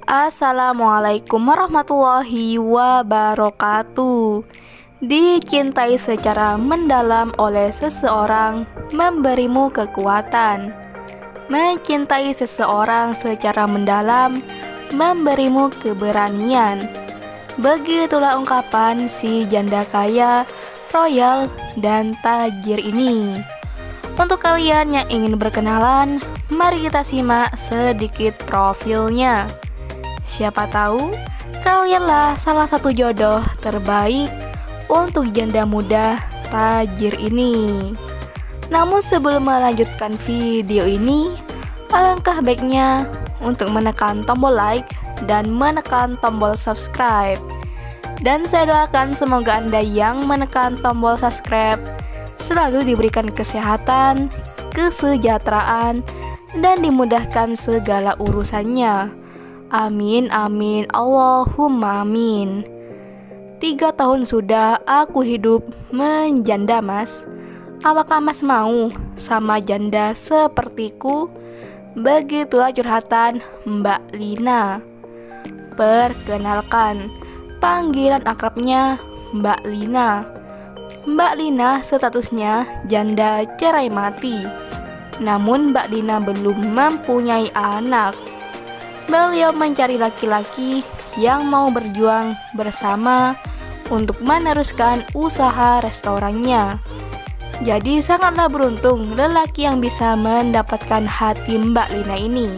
Assalamualaikum warahmatullahi wabarakatuh. Dicintai secara mendalam oleh seseorang memberimu kekuatan. Mencintai seseorang secara mendalam memberimu keberanian. Begitulah ungkapan si janda kaya, royal, dan tajir ini. Untuk kalian yang ingin berkenalan, mari kita simak sedikit profilnya. Siapa tahu kalianlah salah satu jodoh terbaik untuk janda muda tajir ini. Namun sebelum melanjutkan video ini, alangkah baiknya untuk menekan tombol like dan menekan tombol subscribe. Dan saya doakan semoga Anda yang menekan tombol subscribe selalu diberikan kesehatan, kesejahteraan, dan dimudahkan segala urusannya. Amin, amin, Allahumma amin. 3 tahun sudah aku hidup menjanda, mas. Apakah mas mau sama janda sepertiku? Begitulah curhatan Mbak Lina. Perkenalkan, panggilan akrabnya Mbak Lina. Mbak Lina statusnya janda cerai mati. Namun Mbak Lina belum mempunyai anak. Beliau mencari laki-laki yang mau berjuang bersama untuk meneruskan usaha restorannya. Jadi sangatlah beruntung lelaki yang bisa mendapatkan hati Mbak Lina ini.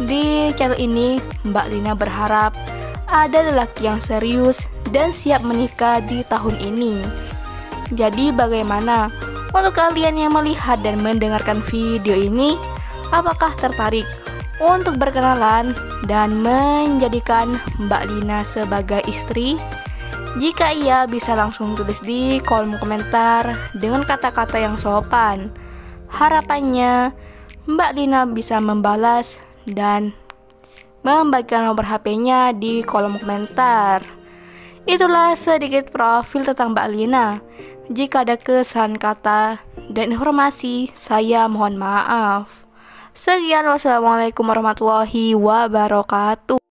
Di channel ini Mbak Lina berharap ada lelaki yang serius dan siap menikah di tahun ini. Jadi bagaimana untuk kalian yang melihat dan mendengarkan video ini? Apakah tertarik untuk berkenalan dan menjadikan Mbak Lina sebagai istri? Jika iya, bisa langsung tulis di kolom komentar dengan kata-kata yang sopan. Harapannya Mbak Lina bisa membalas dan membagikan nomor HP-nya di kolom komentar. Itulah sedikit profil tentang Mbak Lina. Jika ada kesalahan kata dan informasi, saya mohon maaf. Sekian, wassalamualaikum warahmatullahi wabarakatuh.